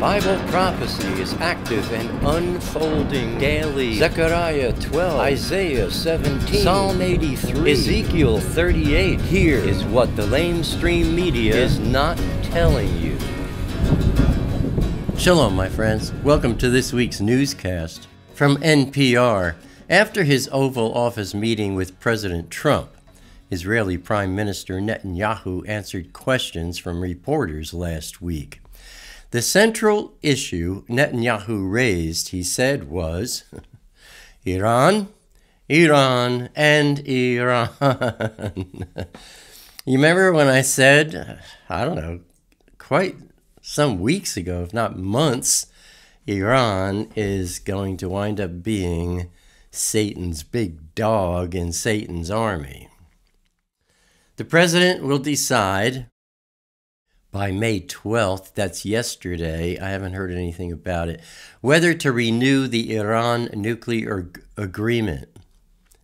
Bible prophecy is active and unfolding daily. Zechariah 12, Isaiah 17, Psalm 83, Ezekiel 38. Here is what the LameStream Media is not telling you. Shalom, my friends. Welcome to this week's newscast from NPR. After his Oval Office meeting with President Trump, Israeli Prime Minister Netanyahu answered questions from reporters last week. The central issue Netanyahu raised, he said, was Iran, Iran, and Iran. You remember when I said, I don't know, quite some weeks ago, if not months, Iran is going to wind up being Satan's big dog in Satan's army. The president will decide by May 12th, that's yesterday, I haven't heard anything about it, whether to renew the Iran nuclear agreement,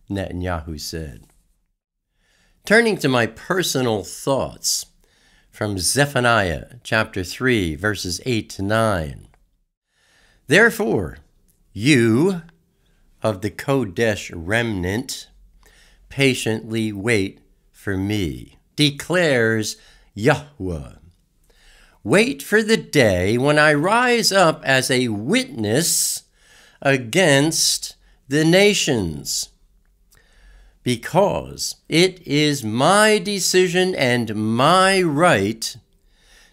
Netanyahu said. Turning to my personal thoughts from Zephaniah chapter 3, verses 8 to 9. Therefore, you of the Kodesh remnant, patiently wait for me, declares Yahweh. Wait for the day when I rise up as a witness against the nations, because it is my decision and my right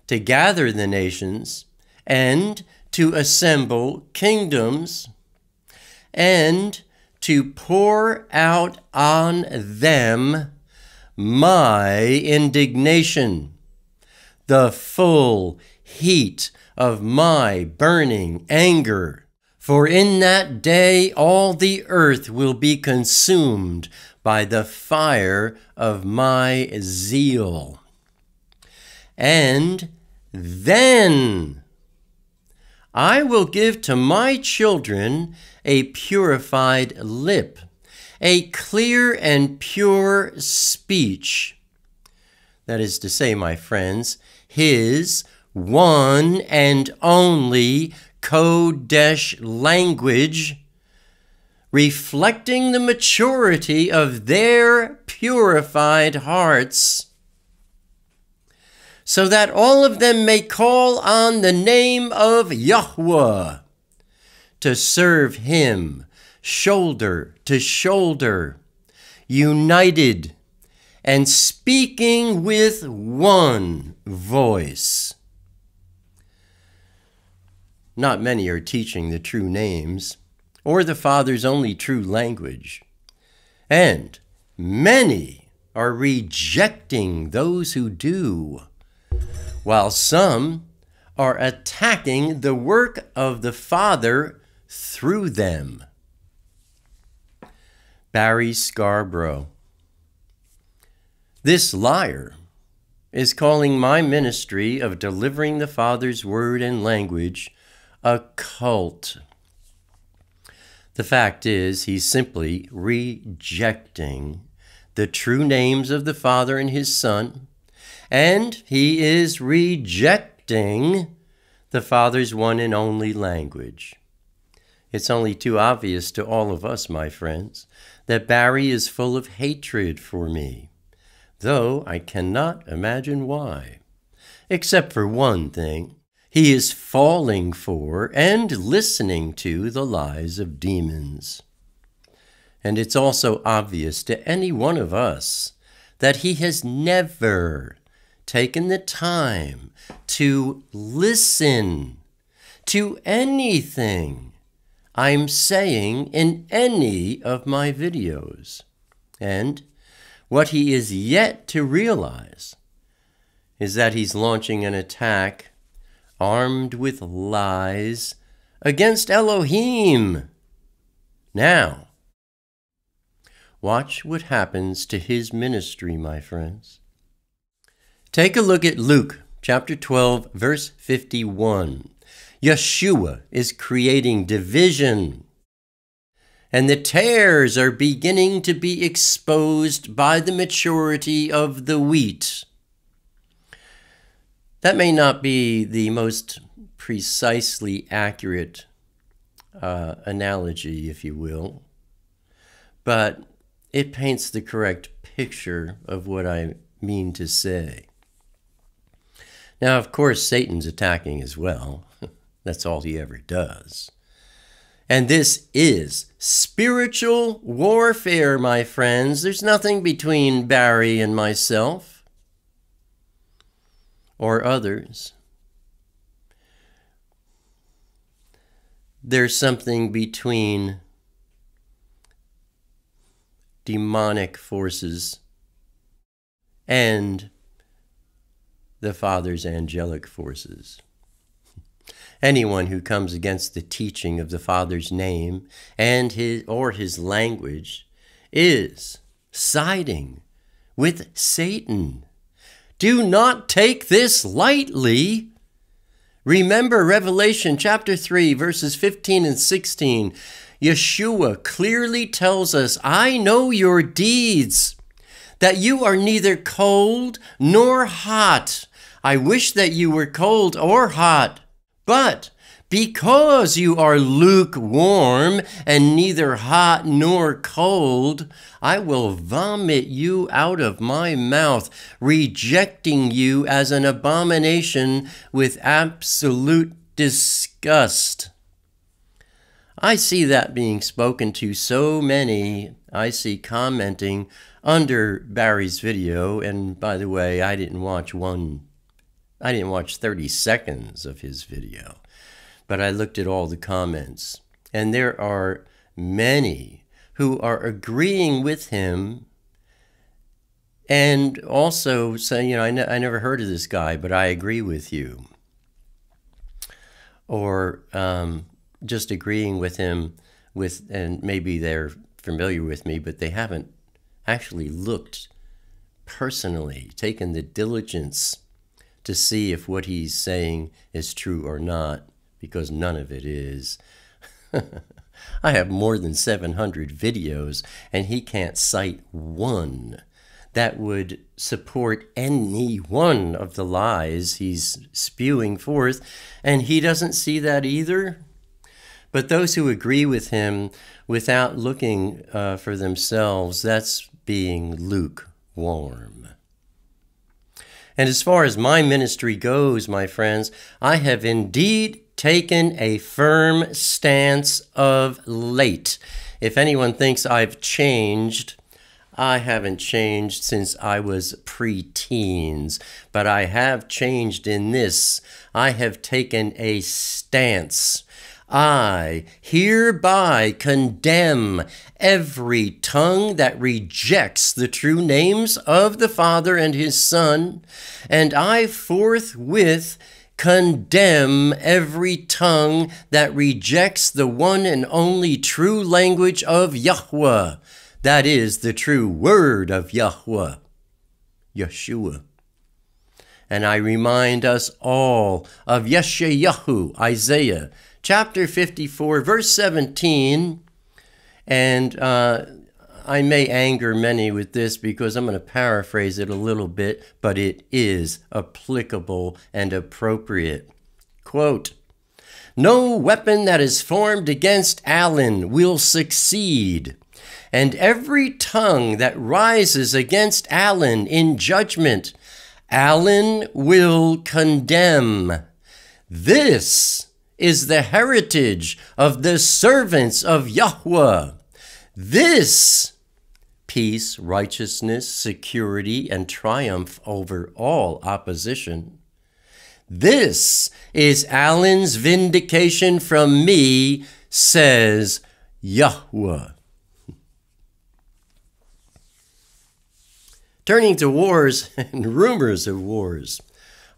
to gather the nations and to assemble kingdoms and to pour out on them my indignation, the full heat of my burning anger. For in that day all the earth will be consumed by the fire of my zeal. And then I will give to my children a purified lip, a clear and pure speech. That is to say, my friends, his one and only Kodesh language, reflecting the maturity of their purified hearts, so that all of them may call on the name of Yahweh to serve him shoulder to shoulder, united and speaking with one voice. Not many are teaching the true names or the Father's only true language, and many are rejecting those who do, while some are attacking the work of the Father through them. Barry Scarborough. This liar is calling my ministry of delivering the Father's word and language a cult. The fact is, he's simply rejecting the true names of the Father and his Son, and he is rejecting the Father's one and only language. It's only too obvious to all of us, my friends, that Barry is full of hatred for me, though I cannot imagine why. Except for one thing, he is falling for and listening to the lies of demons. And it's also obvious to any one of us that he has never taken the time to listen to anything I'm saying in any of my videos. And what he is yet to realize is that he's launching an attack armed with lies against Elohim. Now, watch what happens to his ministry, my friends. Take a look at Luke chapter 12, verse 51. Yeshua is creating division, and the tares are beginning to be exposed by the maturity of the wheat. That may not be the most precisely accurate analogy, if you will, but it paints the correct picture of what I mean to say. Now, of course, Satan's attacking as well. That's all he ever does. And this is spiritual warfare, my friends. There's nothing between Barry and myself or others. There's something between demonic forces and the Father's angelic forces. Anyone who comes against the teaching of the Father's name and his language is siding with Satan. Do not take this lightly. Remember Revelation chapter 3, verses 15 and 16. Yeshua clearly tells us, I know your deeds, that you are neither cold nor hot. I wish that you were cold or hot. But because you are lukewarm and neither hot nor cold, I will vomit you out of my mouth, rejecting you as an abomination with absolute disgust. I see that being spoken to so many. I see commenting under Barry's video, and by the way, I didn't watch 30 seconds of his video, but I looked at all the comments, and there are many who are agreeing with him and also saying, I never heard of this guy, but I agree with you. Or just agreeing with him and maybe they're familiar with me, but they haven't actually looked personally, taken the diligence to see if what he's saying is true or not, because none of it is. I have more than 700 videos, and he can't cite one that would support any one of the lies he's spewing forth, and he doesn't see that either. But those who agree with him without looking for themselves, that's being lukewarm. And as far as my ministry goes, my friends, I have indeed taken a firm stance of late. If anyone thinks I've changed, I haven't changed since I was pre-teens, but I have changed in this. I have taken a stance. I hereby condemn every tongue that rejects the true names of the Father and his Son, and I forthwith condemn every tongue that rejects the one and only true language of Yahweh, that is, the true word of Yahweh, Yeshua. And I remind us all of Yeshayahu, Isaiah, chapter 54, verse 17, and I may anger many with this because I'm going to paraphrase it a little bit, but it is applicable and appropriate. Quote, "No weapon that is formed against Allen will succeed, and every tongue that rises against Allen in judgment, Allen will condemn. This is the heritage of the servants of Yahweh. This peace, righteousness, security, and triumph over all opposition. This is Allen's vindication from me, says Yahweh." Turning to wars and rumors of wars.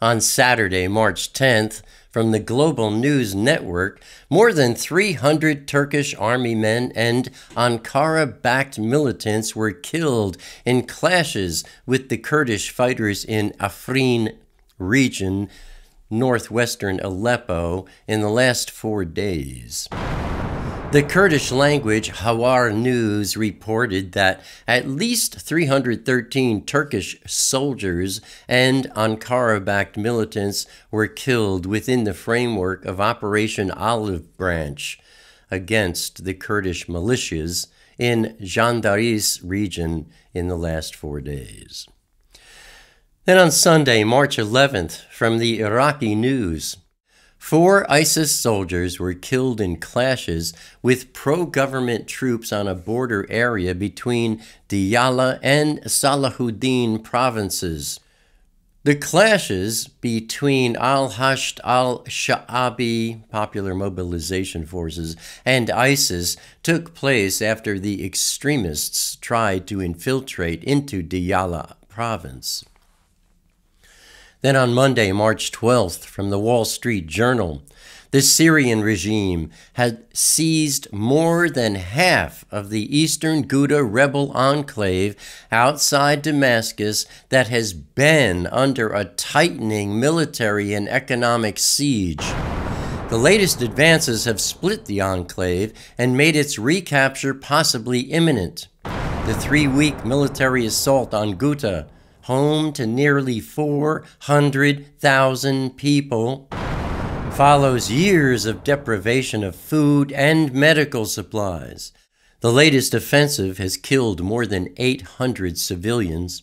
On Saturday, March 10th, from the Global News Network, more than 300 Turkish army men and Ankara-backed militants were killed in clashes with the Kurdish fighters in Afrin region, northwestern Aleppo, in the last 4 days. The Kurdish language Hawar News reported that at least 313 Turkish soldiers and Ankara-backed militants were killed within the framework of Operation Olive Branch against the Kurdish militias in Jandaris region in the last 4 days. Then on Sunday, March 11th, from the Iraqi News, 4 ISIS soldiers were killed in clashes with pro-government troops on a border area between Diyala and Salahuddin provinces. The clashes between al-Hasht al-Sha'abi, Popular Mobilization Forces, and ISIS took place after the extremists tried to infiltrate into Diyala province. Then on Monday, March 12th, from the Wall Street Journal, the Syrian regime had seized more than half of the eastern Ghouta rebel enclave outside Damascus that has been under a tightening military and economic siege. The latest advances have split the enclave and made its recapture possibly imminent. The 3-week military assault on Ghouta, home to nearly 400,000 people, follows years of deprivation of food and medical supplies. The latest offensive has killed more than 800 civilians,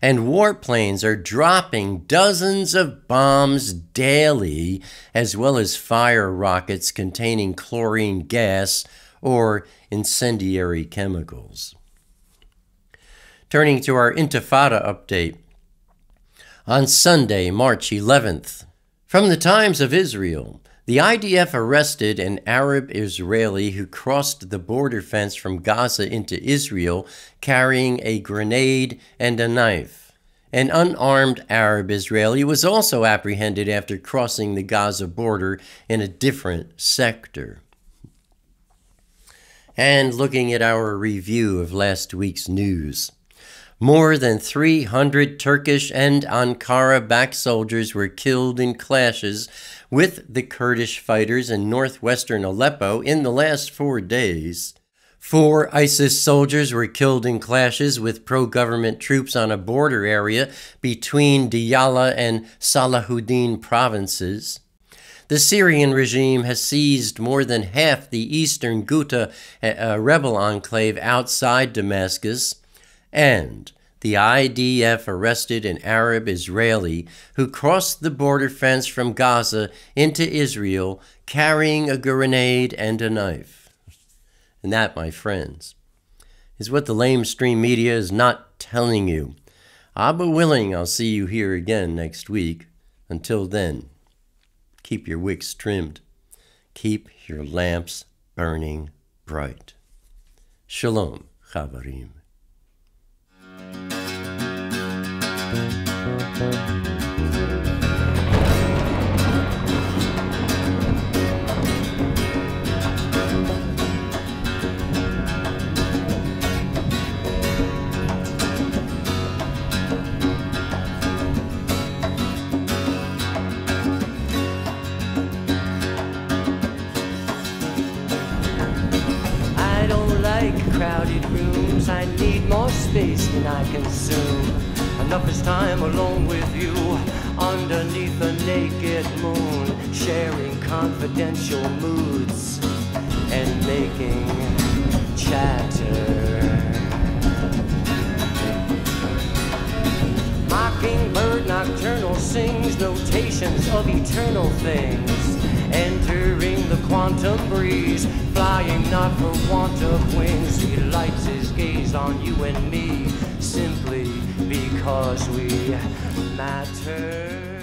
and warplanes are dropping dozens of bombs daily, as well as fire rockets containing chlorine gas or incendiary chemicals. Turning to our Intifada update. On Sunday, March 11th, from the Times of Israel, the IDF arrested an Arab Israeli who crossed the border fence from Gaza into Israel carrying a grenade and a knife. An unarmed Arab Israeli was also apprehended after crossing the Gaza border in a different sector. And looking at our review of last week's news. More than 300 Turkish and Ankara-backed soldiers were killed in clashes with the Kurdish fighters in northwestern Aleppo in the last 4 days. 4 ISIS soldiers were killed in clashes with pro-government troops on a border area between Diyala and Salahuddin provinces. The Syrian regime has seized more than half the eastern Ghouta rebel enclave outside Damascus. And the IDF arrested an Arab Israeli who crossed the border fence from Gaza into Israel carrying a grenade and a knife. And that, my friends, is what the LameStream Media is not telling you. Abba willing, I'll see you here again next week. Until then, keep your wicks trimmed. Keep your lamps burning bright. Shalom, Chavarim. I don't like crowded rooms. I need more space than I consume. Enough is time alone with you, underneath a naked moon, sharing confidential moods and making chatter. Mockingbird nocturnal sings notations of eternal things, entering the quantum breeze, flying not for want of wings. He lights his gaze on you and me, simply because we matter.